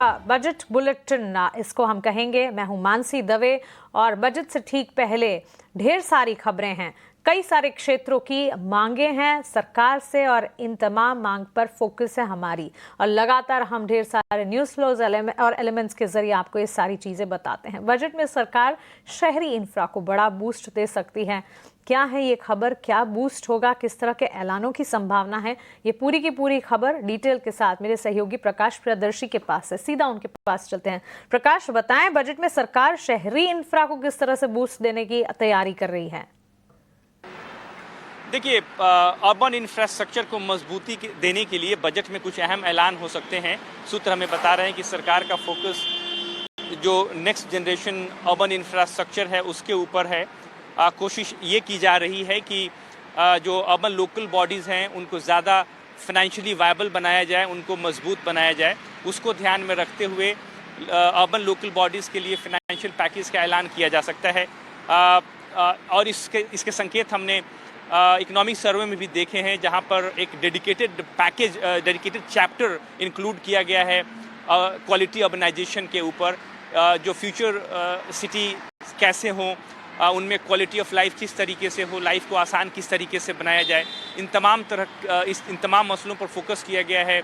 Budget bulletin इसको हम कहेंगे। मैं हूं मानसी दवे और बजट से ठीक पहले ढेर सारी खबरें हैं, कई सारे क्षेत्रों की मांगे हैं सरकार से और इन तमाम मांग पर फोकस है हमारी। और लगातार हम ढेर सारे न्यूज़ फ्लोज और एलिमेंट्स के जरिए आपको ये सारी चीजें बताते हैं। बजट में सरकार शहरी इंफ्रा को बड़ा बूस्ट दे सकती है। क्या है ये खबर, क्या बूस्ट होगा, किस तरह के ऐलानों की संभावना है, ये पूरी की पूरी खबर डिटेल के साथ मेरे सहयोगी प्रकाश प्रियदर्शी के पास है। सीधा उनके पास चलते हैं। प्रकाश, बताएं बजट में सरकार शहरी इंफ्रा को किस तरह से बूस्ट देने की तैयारी कर रही है? देखिए, अर्बन इंफ्रास्ट्रक्चर को मजबूती देने के लिए बजट में कुछ अहम ऐलान हो सकते हैं। सूत्र हमें बता रहे हैं कि सरकार का फोकस जो नेक्स्ट जनरेशन अर्बन इंफ्रास्ट्रक्चर है उसके ऊपर है। कोशिश ये की जा रही है कि जो अर्बन लोकल बॉडीज़ हैं उनको ज़्यादा फाइनेंशियली वायबल बनाया जाए, उनको मजबूत बनाया जाए। उसको ध्यान में रखते हुए अर्बन लोकल बॉडीज़ के लिए फाइनेंशियल पैकेज का ऐलान किया जा सकता है। और इसके संकेत हमने इकोनॉमिक सर्वे में भी देखे हैं, जहां पर एक dedicated package, dedicated chapter include किया गया है क्वालिटी अर्बनाइजेशन के ऊपर। जो फ्यूचर सिटी कैसे हों, उनमें क्वालिटी ऑफ लाइफ किस तरीके से हो, लाइफ को आसान किस तरीके से बनाया जाए, इन तमाम मसलों पर फोकस किया गया है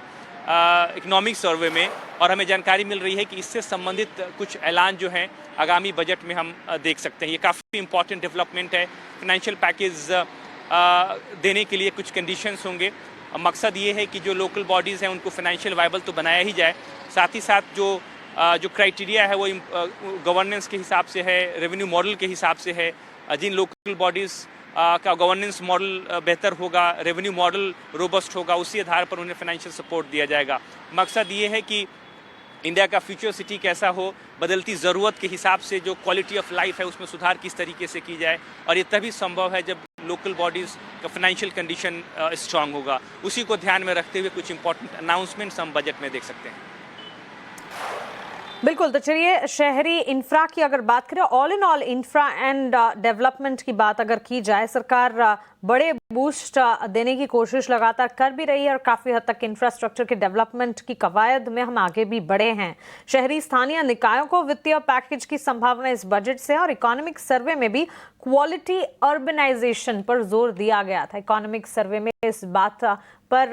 इकोनॉमिक सर्वे में। और हमें जानकारी मिल रही है कि इससे संबंधित कुछ ऐलान जो हैं आगामी बजट में हम देख सकते हैं। ये काफ़ी इंपॉर्टेंट डेवलपमेंट है। फाइनेंशियल पैकेज देने के लिए कुछ कंडीशंस होंगे। मकसद ये है कि जो लोकल बॉडीज़ हैं उनको फाइनेंशियल वायबल तो बनाया ही जाए, साथ ही साथ जो क्राइटेरिया है वो गवर्नेंस के हिसाब से है, रेवेन्यू मॉडल के हिसाब से है। जिन लोकल बॉडीज़ का गवर्नेंस मॉडल बेहतर होगा, रेवेन्यू मॉडल रोबस्ट होगा, उसी आधार पर उन्हें फाइनेंशियल सपोर्ट दिया जाएगा। मकसद ये है कि इंडिया का फ्यूचर सिटी कैसा हो, बदलती ज़रूरत के हिसाब से जो क्वालिटी ऑफ लाइफ है उसमें सुधार किस तरीके से की जाए। और ये तभी संभव है जब लोकल बॉडीज़ का फाइनेंशियल कंडीशन स्ट्रांग होगा। उसी को ध्यान में रखते हुए कुछ इंपॉर्टेंट अनाउंसमेंट्स हम बजट में देख सकते हैं। बिल्कुल, तो चलिए शहरी इंफ्रा की अगर बात करें, all in all infra and development की बात अगर की जाए, सरकार बड़े बूस्ट देने की कोशिश लगातार कर भी रही है और काफ़ी हद तक इंफ्रास्ट्रक्चर के डेवलपमेंट की कवायद में हम आगे भी बढ़े हैं। शहरी स्थानीय निकायों को वित्तीय पैकेज की संभावना इस बजट से, और इकोनॉमिक सर्वे में भी क्वालिटी अर्बनाइजेशन पर जोर दिया गया था। इकोनॉमिक सर्वे में इस बात पर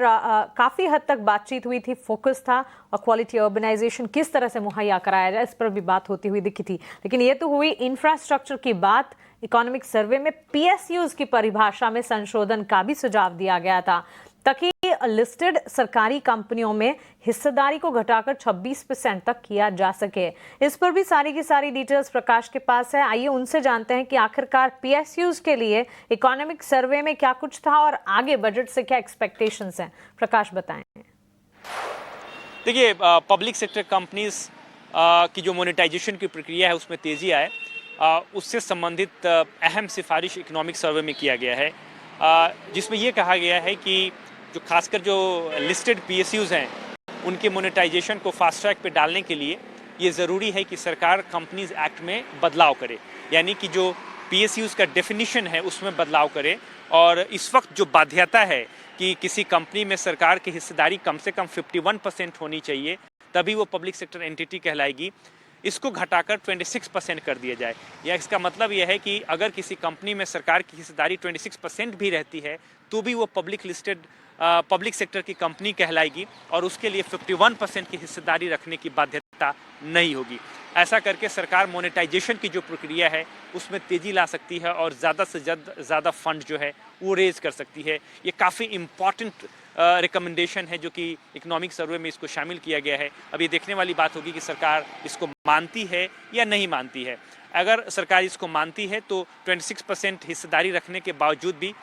काफ़ी हद तक बातचीत हुई थी, फोकस था, और क्वालिटी अर्बनाइजेशन किस तरह से मुहैया कराया जाए इस पर भी बात होती हुई दिखी थी। लेकिन ये तो हुई इंफ्रास्ट्रक्चर की बात। इकोनॉमिक सर्वे में पीएसयूज की परिभाषा में संशोधन का भी सुझाव दिया गया था, ताकि लिस्टेड सरकारी कंपनियों में हिस्सेदारी को घटाकर 26% तक किया जा सके। इस पर भी सारी की सारी डिटेल्स प्रकाश के पास है। आइए उनसे जानते हैं कि आखिरकार पीएसयूज के लिए इकोनॉमिक सर्वे में क्या कुछ था और आगे बजट से क्या एक्सपेक्टेशंस हैं। प्रकाश, बताएं। देखिए, पब्लिक सेक्टर कंपनीज की जो मोनेटाइजेशन की प्रक्रिया है उसमें तेज़ी आए, उससे संबंधित अहम सिफारिश इकोनॉमिक सर्वे में किया गया है, जिसमें ये कहा गया है कि जो खासकर जो लिस्टेड पीएसयूज हैं उनके मोनेटाइजेशन को फास्ट ट्रैक पे डालने के लिए ये ज़रूरी है कि सरकार कंपनीज एक्ट में बदलाव करे, यानी कि जो पीएसयूज का डेफिनेशन है उसमें बदलाव करे। और इस वक्त जो बाध्यता है कि किसी कंपनी में सरकार की हिस्सेदारी कम से कम 51% होनी चाहिए, तभी वो पब्लिक सेक्टर एंटिटी कहलाएगी, इसको घटाकर 26% कर दिया जाए। या इसका मतलब यह है कि अगर किसी कंपनी में सरकार की हिस्सेदारी 26% भी रहती है तो भी वो पब्लिक सेक्टर की कंपनी कहलाएगी और उसके लिए 51% की हिस्सेदारी रखने की बाध्यता नहीं होगी। ऐसा करके सरकार मोनेटाइजेशन की जो प्रक्रिया है उसमें तेज़ी ला सकती है और ज़्यादा से ज़्यादा फंड जो है वो रेज कर सकती है। ये काफ़ी इम्पॉर्टेंट रिकमेंडेशन है जो कि इकोनॉमिक सर्वे में इसको शामिल किया गया है। अब ये देखने वाली बात होगी कि सरकार इसको मानती है या नहीं मानती है। अगर सरकार इसको मानती है तो 26% हिस्सेदारी रखने के बावजूद भी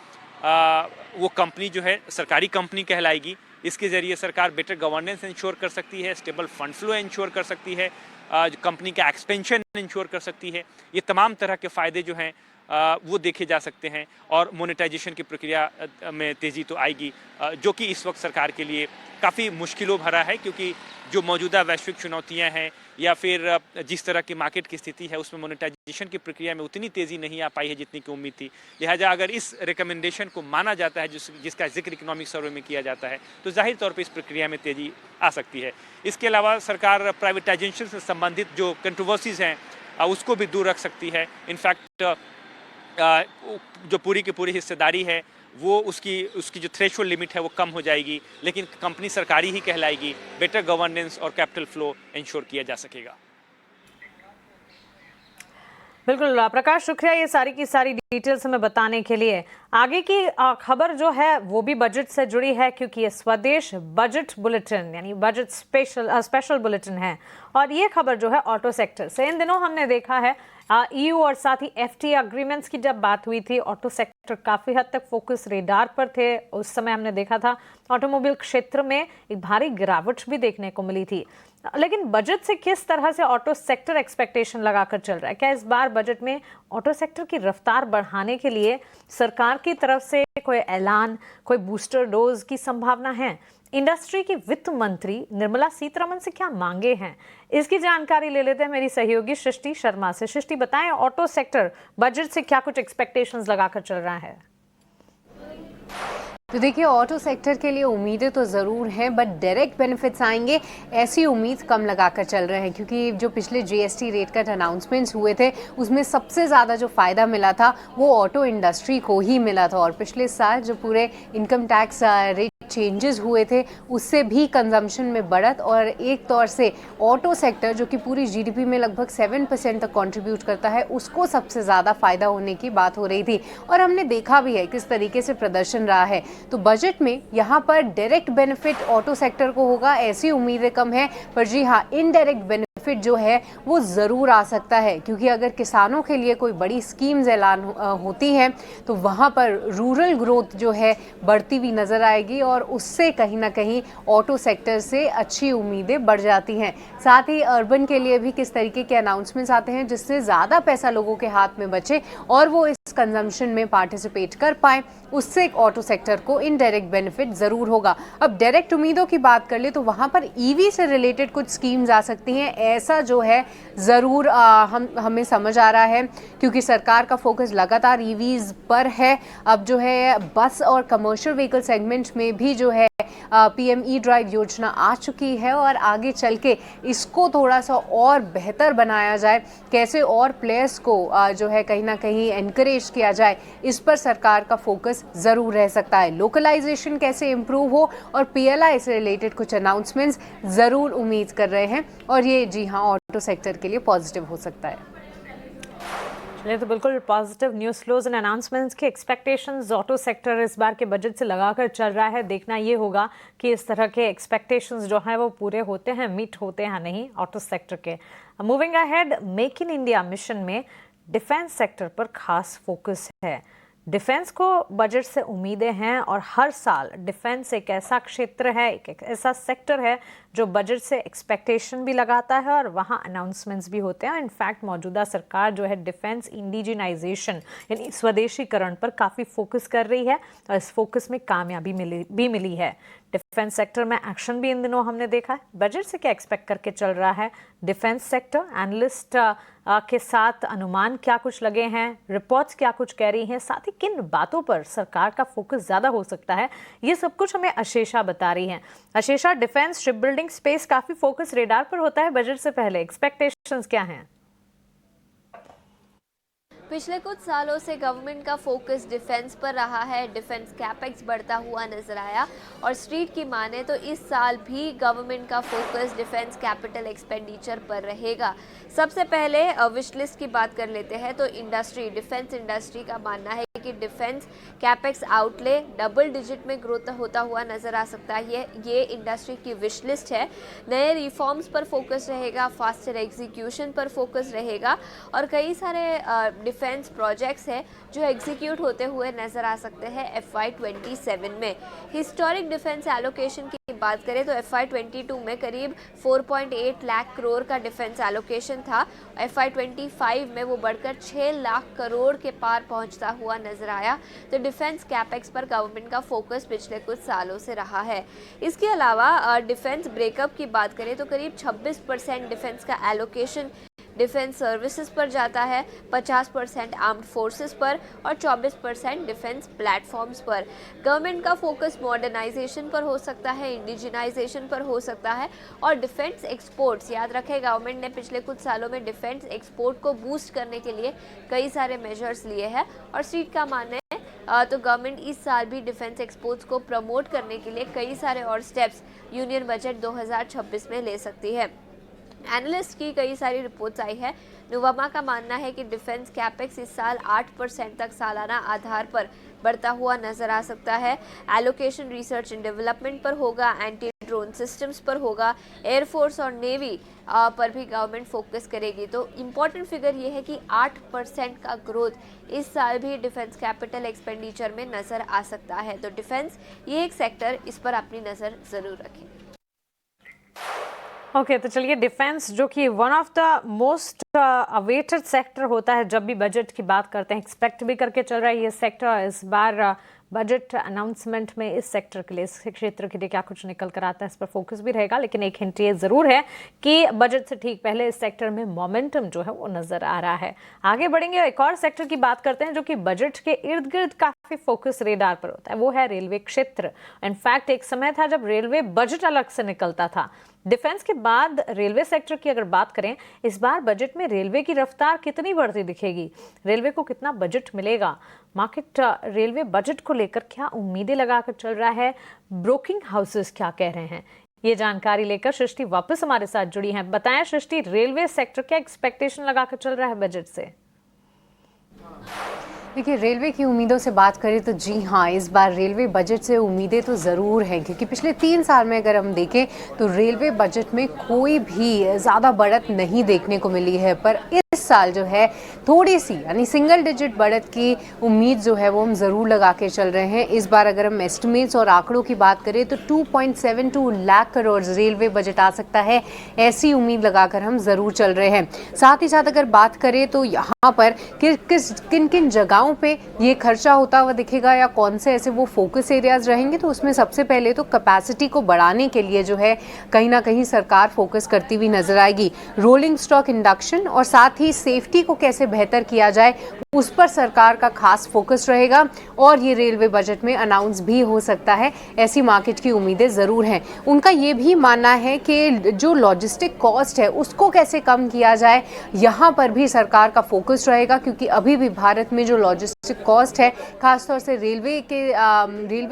वो कंपनी जो है सरकारी कंपनी कहलाएगी। इसके ज़रिए सरकार बेटर गवर्नेंस इंश्योर कर सकती है, स्टेबल फंड फ्लो इंश्योर कर सकती है, कंपनी का एक्सपेंशन इंश्योर कर सकती है। ये तमाम तरह के फ़ायदे जो हैं वो देखे जा सकते हैं और मोनेटाइजेशन की प्रक्रिया में तेज़ी तो आएगी, जो कि इस वक्त सरकार के लिए काफ़ी मुश्किलों भरा है, क्योंकि जो मौजूदा वैश्विक चुनौतियां हैं या फिर जिस तरह की मार्केट की स्थिति है उसमें मोनेटाइजेशन की प्रक्रिया में उतनी तेज़ी नहीं आ पाई है जितनी की उम्मीद थी। लिहाजा अगर इस रिकमेंडेशन को माना जाता है जिसका जिक्र इकोनॉमिक सर्वे में किया जाता है, तो जाहिर तौर पर इस प्रक्रिया में तेज़ी आ सकती है। इसके अलावा सरकार प्राइवेटाइजेशन से संबंधित जो कंट्रोवर्सीज हैं उसको भी दूर रख सकती है। इनफैक्ट जो पूरी की पूरी हिस्सेदारी है वो उसकी जो थ्रेशोल्ड लिमिट है वो कम हो जाएगी, लेकिन कंपनी सरकारी ही कहलाएगी। बेटर गवर्नेंस और कैपिटल फ्लो इंश्योर किया जा सकेगा। बिल्कुल प्रकाश, शुक्रिया ये सारी की सारी डिटेल्स हमें बताने के लिए। आगे की खबर जो है वो भी बजट से जुड़ी है, क्योंकि ये स्वदेश बजट बुलेटिन यानी बजट स्पेशल बुलेटिन है। और ये खबर जो है ऑटो सेक्टर से, इन दिनों हमने देखा है EU और साथ ही FTA अग्रीमेंट्स की जब बात हुई थी, ऑटो सेक्टर काफ़ी हद तक फोकस रेडार पर थे। उस समय हमने देखा था ऑटोमोबाइल क्षेत्र में एक भारी गिरावट भी देखने को मिली थी। लेकिन बजट से किस तरह से ऑटो सेक्टर एक्सपेक्टेशन लगाकर चल रहा है? क्या इस बार बजट में ऑटो सेक्टर की रफ्तार बढ़ाने के लिए सरकार की तरफ से कोई ऐलान, कोई बूस्टर डोज की संभावना है? इंडस्ट्री की वित्त मंत्री निर्मला सीतारमण से क्या मांगे हैं, इसकी जानकारी ले लेते हैं मेरी सहयोगी सृष्टि शर्मा से। सृष्टि, बताएं ऑटो सेक्टर बजट से क्या कुछ एक्सपेक्टेशंस लगाकर चल रहा है? तो देखिए, ऑटो सेक्टर के लिए उम्मीदें तो ज़रूर हैं, बट डायरेक्ट बेनिफिट्स आएंगे ऐसी उम्मीद कम लगाकर चल रहे हैं, क्योंकि जो पिछले GST रेट कट अनाउंसमेंट्स हुए थे उसमें सबसे ज़्यादा जो फ़ायदा मिला था वो ऑटो इंडस्ट्री को ही मिला था। और पिछले साल जो पूरे इनकम टैक्स रेट चेंजेस हुए थे उससे भी कंजम्पशन में बढ़त, और एक तौर से ऑटो सेक्टर जो कि पूरी GDP में लगभग 7% तक कंट्रीब्यूट करता है, उसको सबसे ज़्यादा फ़ायदा होने की बात हो रही थी। और हमने देखा भी है किस तरीके से प्रदर्शन रहा है। तो बजट में यहाँ पर डायरेक्ट बेनिफिट ऑटो सेक्टर को होगा ऐसी उम्मीदें कम है, पर जी हाँ, इनडायरेक्ट बेनिफिट जो है वो ज़रूर आ सकता है, क्योंकि अगर किसानों के लिए कोई बड़ी स्कीम्स ऐलान होती हैं तो वहाँ पर रूरल ग्रोथ जो है बढ़ती हुई नज़र आएगी, और उससे कहीं ना कहीं ऑटो सेक्टर से अच्छी उम्मीदें बढ़ जाती हैं। साथ ही अर्बन के लिए भी किस तरीके के अनाउंसमेंट्स आते हैं जिससे ज़्यादा पैसा लोगों के हाथ में बचे और वो इस कंजम्पशन में पार्टिसिपेट कर पाएँ, उससे ऑटो सेक्टर को इनडायरेक्ट बेनिफिट ज़रूर होगा। अब डायरेक्ट उम्मीदों की बात कर ले तो वहाँ पर EV से रिलेटेड कुछ स्कीम्स आ सकती हैं, ऐसा जो है ज़रूर हमें समझ आ रहा है, क्योंकि सरकार का फोकस लगातार EVs पर है। अब जो है बस और कमर्शियल व्हीकल सेगमेंट में भी जो है PME ड्राइव योजना आ चुकी है, और आगे चल के इसको थोड़ा सा और बेहतर बनाया जाए, कैसे और प्लेयर्स को जो है कहीं ना कहीं एनकरेज किया जाए, इस पर सरकार का फोकस ज़रूर रह सकता है। लोकलाइजेशन कैसे इम्प्रूव हो और PLI से रिलेटेड कुछ अनाउंसमेंट्स ज़रूर उम्मीद कर रहे हैं, और ये जी हाँ ऑटो सेक्टर के लिए पॉजिटिव हो सकता है। चलिए, तो बिल्कुल positive news flows and announcements के एक्सपेक्टेशंस ऑटो सेक्टर इस बार के बजट से लगाकर चल रहा है। देखना ये होगा कि इस तरह के एक्सपेक्टेशंस जो हैं वो पूरे होते हैं, मीट होते हैं नहीं ऑटो सेक्टर के। Moving ahead, make in India mission में डिफेंस सेक्टर पर खास फोकस है। डिफेंस को बजट से उम्मीदें हैं, और हर साल डिफेंस एक ऐसा क्षेत्र है, एक ऐसा सेक्टर है जो बजट से एक्सपेक्टेशन भी लगाता है और वहाँ अनाउंसमेंट्स भी होते हैं। इनफैक्ट मौजूदा सरकार जो है डिफेंस इंडिजिनाइजेशन यानी स्वदेशीकरण पर काफ़ी फोकस कर रही है, और इस फोकस में कामयाबी मिली है। डिफेंस सेक्टर में एक्शन भी इन दिनों हमने देखा है। बजट से क्या एक्सपेक्ट करके चल रहा है डिफेंस सेक्टर? एनालिस्ट के साथ अनुमान क्या कुछ लगे हैं, रिपोर्ट्स क्या कुछ कह रही हैं, साथ ही किन बातों पर सरकार का फोकस ज़्यादा हो सकता है, ये सब कुछ हमें अशेषा बता रही हैं। Ashesha, defence ship building space काफ़ी फोकस रेडार पर होता है बजट से पहले, एक्सपेक्टेशंस क्या हैं? पिछले कुछ सालों से गवर्नमेंट का फोकस डिफेंस पर रहा है। डिफेंस कैपेक्स बढ़ता हुआ नजर आया, और स्ट्रीट की माने तो इस साल भी गवर्नमेंट का फोकस डिफेंस कैपिटल एक्सपेंडिचर पर रहेगा। सबसे पहले विश लिस्ट की बात कर लेते हैं तो डिफेंस इंडस्ट्री का मानना है कि defence capex outlay double digit में ग्रोथ होता हुआ नजर आ सकता है। ये इंडस्ट्री की विश लिस्ट है। नए रिफॉर्म्स पर फोकस रहेगा, फास्टर एग्जीक्यूशन पर फोकस रहेगा, और कई सारे डिफेंस प्रोजेक्ट्स हैं जो एग्जीक्यूट होते हुए नजर आ सकते हैं FY 27 में। हिस्टोरिक डिफेंस एलोकेशन की बात करें तो FY22 में करीब 4.8 लाख करोड़ का डिफेंस एलोकेशन था। FY25 में वो बढ़कर 6 लाख करोड़ के पार पहुंचता हुआ नजर आया। तो डिफेंस कैपेक्स पर गवर्नमेंट का फोकस पिछले कुछ सालों से रहा है। इसके अलावा डिफेंस ब्रेकअप की बात करें तो करीब 26% डिफेंस का एलोकेशन डिफेंस सर्विसेज पर जाता है, 50% आर्म्ड फोर्सेस पर और 24% डिफेंस प्लेटफॉर्म्स पर। गवर्नमेंट का फोकस मॉडर्नाइजेशन पर हो सकता है, इंडिजिनाइजेशन पर हो सकता है और डिफेंस एक्सपोर्ट्स। याद रखें, गवर्नमेंट ने पिछले कुछ सालों में डिफेंस एक्सपोर्ट को बूस्ट करने के लिए कई सारे मेजर्स लिए हैं और स्ट्रीट का मानना है तो गवर्नमेंट इस साल भी डिफेंस एक्सपोर्ट्स को प्रमोट करने के लिए कई सारे और स्टेप्स यूनियन बजट 2026 में ले सकती है। एनालिस्ट की कई सारी रिपोर्ट्स आई है। नोवामा का मानना है कि डिफेंस कैपेक्स इस साल 8% तक सालाना आधार पर बढ़ता हुआ नजर आ सकता है। एलोकेशन रिसर्च एंड डेवलपमेंट पर होगा, एंटी ड्रोन सिस्टम्स पर होगा, एयरफोर्स और नेवी पर भी गवर्नमेंट फोकस करेगी। तो इम्पॉर्टेंट फिगर ये है कि 8% का ग्रोथ इस साल भी डिफेंस कैपिटल एक्सपेंडिचर में नजर आ सकता है। तो डिफेंस ये एक सेक्टर, इस पर अपनी नज़र ज़रूर रखें। ओके तो चलिए, डिफेंस जो कि one of the most awaited sector होता है जब भी बजट की बात करते हैं, एक्सपेक्ट भी करके चल रहा है ये सेक्टर। इस बार बजट अनाउंसमेंट में इस सेक्टर के लिए, इस क्षेत्र के लिए क्या कुछ निकल कर आता है, इस पर फोकस भी रहेगा। लेकिन एक हिंट ये जरूर है कि बजट से ठीक पहले इस सेक्टर में मोमेंटम जो है वो नजर आ रहा है। आगे बढ़ेंगे, एक और सेक्टर की बात करते हैं जो कि बजट के इर्द गिर्द काफी फोकस रेडार पर होता है, वो है रेलवे क्षेत्र। इनफैक्ट एक समय था जब रेलवे बजट अलग से निकलता था। डिफेंस के बाद रेलवे सेक्टर की अगर बात करें, इस बार बजट में रेलवे की रफ्तार कितनी बढ़ती दिखेगी, रेलवे को कितना बजट मिलेगा, मार्केट रेलवे बजट को लेकर क्या उम्मीदें लगाकर चल रहा है, ब्रोकिंग हाउसेस क्या कह रहे हैं, ये जानकारी लेकर सृष्टि वापस हमारे साथ जुड़ी हैं। बताएं सृष्टि, रेलवे सेक्टर क्या एक्सपेक्टेशन लगाकर चल रहा है बजट से? देखिए, रेलवे की उम्मीदों से बात करें तो जी हाँ, इस बार रेलवे बजट से उम्मीदें तो ज़रूर हैं, क्योंकि पिछले 3 साल में अगर हम देखें तो रेलवे बजट में कोई भी ज़्यादा बढ़त नहीं देखने को मिली है। पर इस साल जो है थोड़ी सी, यानी सिंगल डिजिट बढ़त की उम्मीद जो है वो हम ज़रूर लगा के चल रहे हैं। इस बार अगर हम एस्टिमेट्स और आंकड़ों की बात करें तो 2.72 लाख करोड़ रेलवे बजट आ सकता है, ऐसी उम्मीद लगाकर हम ज़रूर चल रहे हैं। साथ ही साथ अगर बात करें तो यहाँ पर किन किन जगहों पे ये खर्चा होता हुआ दिखेगा या कौन से ऐसे वो फोकस एरियाज रहेंगे, तो उसमें सबसे पहले तो कैपेसिटी को बढ़ाने के लिए जो है कहीं ना कहीं सरकार फोकस करती हुई नजर आएगी। रोलिंग स्टॉक इंडक्शन और साथ ही सेफ्टी को कैसे बेहतर किया जाए, उस पर सरकार का खास फोकस रहेगा और ये रेलवे बजट में अनाउंस भी हो सकता है, ऐसी मार्केट की उम्मीदें ज़रूर हैं। उनका ये भी मानना है कि जो लॉजिस्टिक कॉस्ट है उसको कैसे कम किया जाए, यहाँ पर भी सरकार का फोकस रहेगा, क्योंकि अभी भी भारत में जो लॉजिस्टिक कॉस्ट है, खासतौर से रेलवे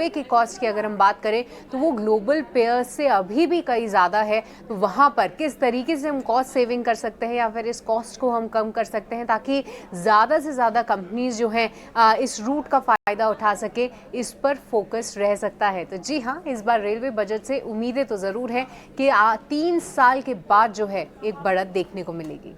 की कॉस्ट की अगर हम बात करें तो वो ग्लोबल पेयर्स से अभी भी कई ज़्यादा है। तो वहाँ पर किस तरीके से हम कॉस्ट सेविंग कर सकते हैं या फिर इस कॉस्ट को हम कम कर सकते हैं ताकि ज़्यादा से ज़्यादा कंपनीज जो हैं इस रूट का फ़ायदा उठा सके, इस पर फोकस रह सकता है। तो जी हाँ, इस बार रेलवे बजट से उम्मीदें तो ज़रूर है कि 3 साल के बाद जो है एक बढ़त देखने को मिलेगी।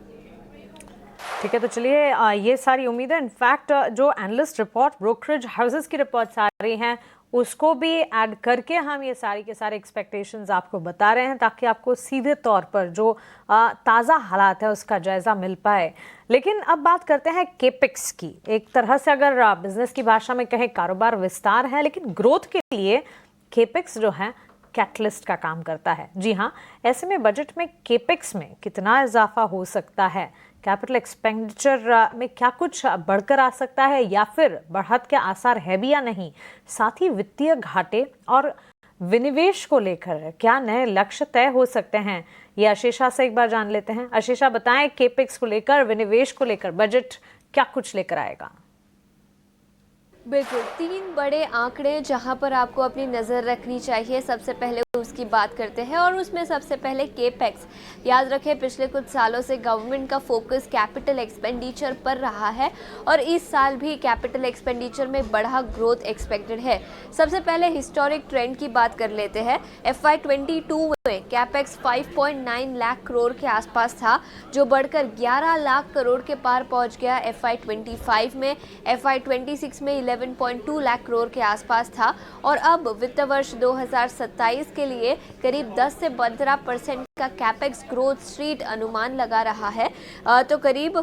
ठीक है, तो चलिए, ये सारी उम्मीदें, इनफैक्ट जो एनालिस्ट रिपोर्ट, ब्रोकरेज हाउसेस की रिपोर्ट्स आ रही हैं, उसको भी ऐड करके हम ये सारी के सारे एक्सपेक्टेशंस आपको बता रहे हैं, ताकि आपको सीधे तौर पर जो ताज़ा हालात है उसका जायज़ा मिल पाए। लेकिन अब बात करते हैं केपेक्स की। एक तरह से अगर बिजनेस की भाषा में कहें, कारोबार विस्तार है, लेकिन ग्रोथ के लिए केपेक्स जो है कैटलिस्ट का काम करता है। जी हाँ, ऐसे में बजट में केपेक्स में कितना इजाफा हो सकता है, कैपिटल एक्सपेंडिचर में क्या कुछ बढ़कर आ सकता है या फिर बढ़त के आसार है भी या नहीं, साथ ही वित्तीय घाटे और विनिवेश को लेकर क्या नए लक्ष्य तय हो सकते हैं, ये आशीषा से एक बार जान लेते हैं। आशीषा, बताएं, केपेक्स को लेकर, विनिवेश को लेकर बजट क्या कुछ लेकर आएगा? बिल्कुल, 3 बड़े आंकड़े जहां पर आपको अपनी नज़र रखनी चाहिए। सबसे पहले उसकी बात करते हैं और उसमें सबसे पहले केपेक्स। याद रखें, पिछले कुछ सालों से गवर्नमेंट का फोकस कैपिटल एक्सपेंडिचर पर रहा है और इस साल भी कैपिटल एक्सपेंडिचर में बढ़ा ग्रोथ एक्सपेक्टेड है। सबसे पहले हिस्टोरिक ट्रेंड की बात कर लेते हैं। FY22 में कैपेक्स 5.9 लाख करोड़ के आसपास था, जो बढ़कर 11 लाख करोड़ के पार पहुंच गया FY25 में। FY26 में 11.2 लाख करोड़ के आसपास था और अब वित्त वर्ष 2027 के लिए करीब 10 से 15% का कैपेक्स ग्रोथ स्ट्रीट अनुमान लगा रहा है। तो करीब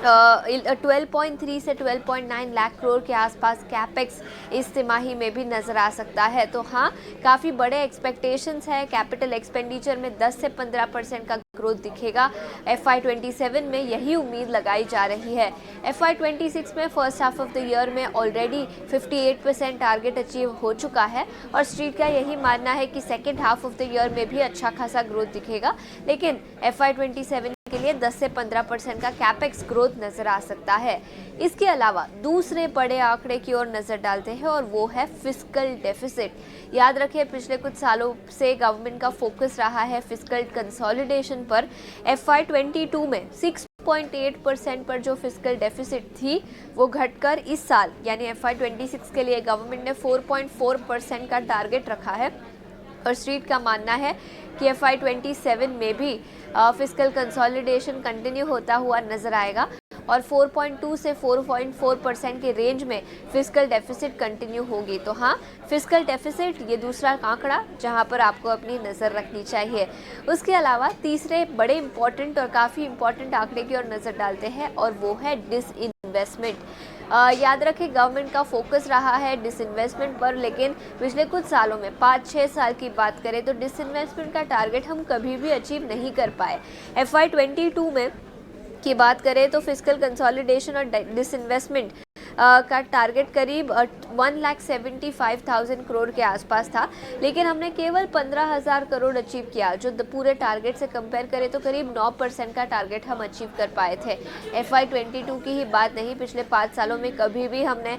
12.3 से 12.9 लाख करोड़ के आसपास कैपेक्स इस तिमाही में भी नज़र आ सकता है। तो हाँ, काफ़ी बड़े एक्सपेक्टेशंस है। कैपिटल एक्सपेंडिचर में 10 से 15% का ग्रोथ दिखेगा। FY27 में यही उम्मीद लगाई जा रही है। FY26 में first half of the year में ऑलरेडी 58% टारगेट अचीव हो चुका है और स्ट्रीट का यही मानना है कि second half of the year में भी अच्छा खासा ग्रोथ दिखेगा। लेकिन FY27 के लिए 10 से 15% का कैपेक्स ग्रोथ नजर आ सकता है। इसके अलावा दूसरे बड़े आंकड़े की ओर नजर डालते हैं और वो है फिस्कल डेफिसिट। याद रखिए, पिछले कुछ सालों से गवर्नमेंट का फोकस रहा है फिस्कल कंसोलिडेशन पर। FY22 में 6.8% पर जो फिस्कल डेफिसिट थी वो घटकर इस साल यानी FY26 के लिए गवर्नमेंट ने 4.4% का टारगेट रखा है और स्ट्रीट का मानना है कि FY27 में भी फिस्कल कंसोलिडेशन कंटिन्यू होता हुआ नजर आएगा और 4.2 से 4.4% के रेंज में फिस्कल डेफिसिट कंटिन्यू होगी। तो हाँ, फिस्कल डेफिसिट ये दूसरा आंकड़ा जहाँ पर आपको अपनी नज़र रखनी चाहिए। उसके अलावा तीसरे बड़े इंपॉर्टेंट और काफ़ी इंपॉर्टेंट आंकड़े की ओर नज़र डालते हैं और वो है डिसइन्वेस्टमेंट। याद रखें, गवर्नमेंट का फोकस रहा है डिसइन्वेस्टमेंट पर, लेकिन पिछले कुछ सालों में 5-6 साल की बात करें तो डिसइन्वेस्टमेंट का टारगेट हम कभी भी अचीव नहीं कर पाए। FY22 में की बात करें तो फिस्कल कंसोलिडेशन और डिसइन्वेस्टमेंट का टारगेट करीब 1,75,000 करोड़ के आसपास था, लेकिन हमने केवल 15,000 करोड़ अचीव किया। जो पूरे टारगेट से कंपेयर करें तो करीब 9% का टारगेट हम अचीव कर पाए थे। FY22 की ही बात नहीं, पिछले 5 सालों में कभी भी हमने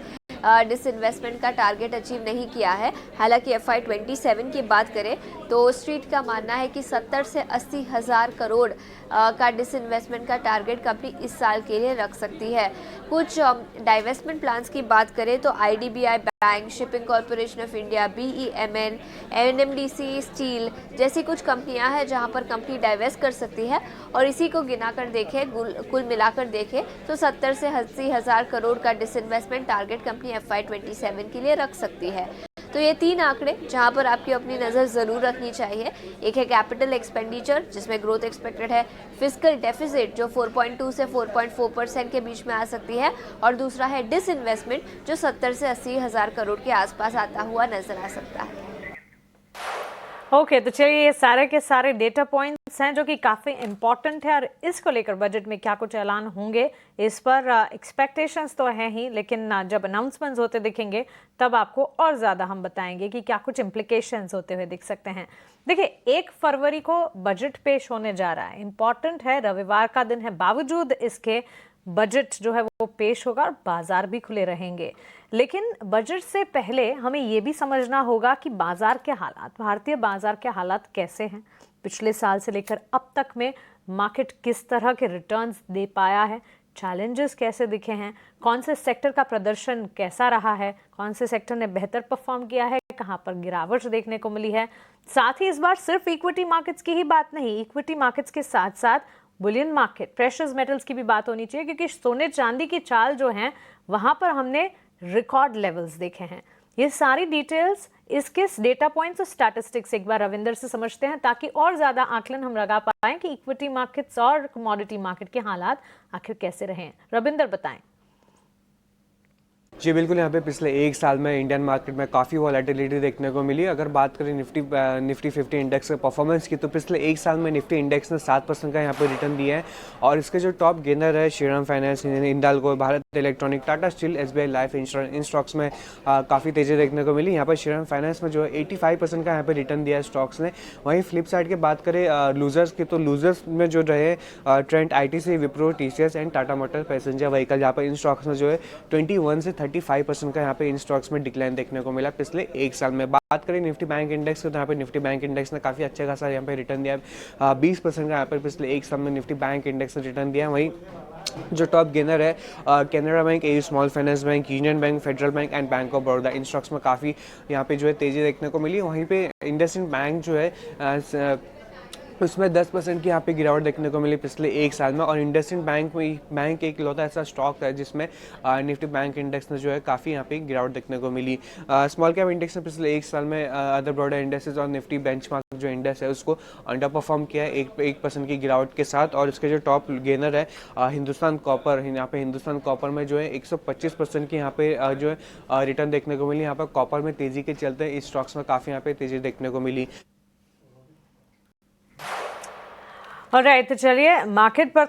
डिसइन्वेस्टमेंट का टारगेट अचीव नहीं किया है। हालांकि FY27 की बात करें तो स्ट्रीट का मानना है कि 70 से 80 हज़ार करोड़ का डिसइन्वेस्टमेंट का टारगेट कंपनी इस साल के लिए रख सकती है। कुछ डाइवेस्टमेंट प्लान्स की बात करें तो IDBI bank, shipping corporation of India, BEML, NMDC steel जैसी कुछ कंपनियां हैं जहां पर कंपनी डाइवेस्ट कर सकती है और इसी को गिनाकर देखें, कुल मिलाकर देखें तो 70 से 80 हज़ार करोड़ का डिसइन्वेस्टमेंट टारगेट कंपनी FY27 के लिए रख सकती है। तो ये 3 आंकड़े जहां पर आपकी अपनी नज़र ज़रूर रखनी चाहिए। एक है कैपिटल एक्सपेंडिचर जिसमें ग्रोथ एक्सपेक्टेड है, फिस्कल डेफिसिट जो 4.2 से 4.4% के बीच में आ सकती है और दूसरा है डिसइन्वेस्टमेंट जो 70 से 80 हज़ार करोड़ के आसपास आता हुआ नजर आ सकता है। ओके, तो चलिए, ये सारे के सारे डेटा पॉइंट्स हैं जो कि काफ़ी इंपॉर्टेंट है और इसको लेकर बजट में क्या कुछ ऐलान होंगे इस पर एक्सपेक्टेशंस तो हैं ही, लेकिन जब अनाउंसमेंट्स होते दिखेंगे तब आपको और ज़्यादा हम बताएंगे कि क्या कुछ इम्प्लीकेशंस होते हुए दिख सकते हैं। देखिए, 1 फरवरी को बजट पेश होने जा रहा है, इम्पॉर्टेंट है, रविवार का दिन है, बावजूद इसके बजट जो है वो पेश होगा और बाजार भी खुले रहेंगे। लेकिन बजट से पहले हमें ये भी समझना होगा कि बाजार के हालात, भारतीय बाजार के हालात कैसे हैं, पिछले साल से लेकर अब तक में मार्केट किस तरह के रिटर्न्स दे पाया है, चैलेंजेस कैसे दिखे हैं, कौन से सेक्टर का प्रदर्शन कैसा रहा है, कौन से सेक्टर ने बेहतर परफॉर्म किया है, कहाँ पर गिरावट देखने को मिली है। साथ ही इस बार सिर्फ इक्विटी मार्केट्स की ही बात नहीं, इक्विटी मार्केट्स के साथ साथ बुलियन मार्केट, प्रेशियस मेटल्स की भी बात होनी चाहिए, क्योंकि सोने चांदी की चाल जो है वहां पर हमने रिकॉर्ड लेवल्स देखे हैं। ये सारी डिटेल्स, इसके डेटा पॉइंट्स और स्टैटिस्टिक्स एक बार रविंदर से समझते हैं ताकि और ज्यादा आकलन हम लगा पाएं कि इक्विटी मार्केट्स और कमोडिटी मार्केट के हालात आखिर कैसे रहे हैं। रविंदर, बताएं। जी बिल्कुल, यहाँ पे पिछले 1 साल में इंडियन मार्केट में काफ़ी वॉलेटिलिटी देखने को मिली। अगर बात करें निफ्टी 50 इंडेक्स के परफॉर्मेंस की तो पिछले 1 साल में निफ्टी इंडेक्स ने 7% का यहाँ पे रिटर्न दिया है और इसके जो टॉप गेनर है Shriram Finance, Hindalco, Bharat Electronic, Tata Steel, SBI Life Insurance, इन स्टॉक्स में काफ़ी तेज़ी देखने को मिली। यहाँ पर श्रीराम फाइनेंस में जो है 85% का यहाँ पे रिटर्न दिया है स्टॉक्स ने। वहीं फ्लिप साइड की बात करें लूजर्स की तो लूजर्स में जो रहे trend, ITC, Wipro, TCS and Tata motor passenger vehicle, यहाँ पर इन स्टॉक्स में जो है 21 से 35% का यहाँ पे इन स्टॉक्स में डिक्लाइन देखने को मिला पिछले 1 साल में। बात करें निफ्टी बैंक इंडेक्स की तो यहाँ पे निफ्टी बैंक इंडेक्स ने काफ़ी अच्छा खासा यहाँ पे रिटर्न दिया है। 20% का यहाँ पर पिछले 1 साल में निफ्टी बैंक इंडेक्स ने रिटर्न दिया है। वहीं जो टॉप गेनर है Canara bank, AU small finance bank, union bank, federal bank and bank of Baroda, in stocks में काफ़ी यहाँ पे जो है तेज़ी देखने को मिली। वहीं पे इंडसइंड बैंक जो है उसमें 10% की यहाँ पे गिरावट देखने को मिली पिछले एक साल में। और इंडसइंड बैंक एक लौता ऐसा स्टॉक है जिसमें निफ्टी बैंक इंडेक्स में जो है काफ़ी यहाँ पे गिरावट देखने को मिली। स्मॉल कैप इंडेक्स ने पिछले एक साल में अदर ब्रॉडर इंडेक्सेस और निफ्टी बेंचमार्क जो इंडेक्स है उसको अंडर परफॉर्म किया है 1% की गिरावट के साथ। और इसके जो टॉप गेनर है हिंदुस्तान कॉपर, यहाँ पे हिंदुस्तान कॉपर में जो है 125% की यहाँ पे जो है रिटर्न देखने को मिली। यहाँ पर कॉपर में तेज़ी के चलते इस स्टॉक्स में काफ़ी यहाँ पे तेज़ी देखने को मिली। ऑलराइट, तो चलिए मार्केट पर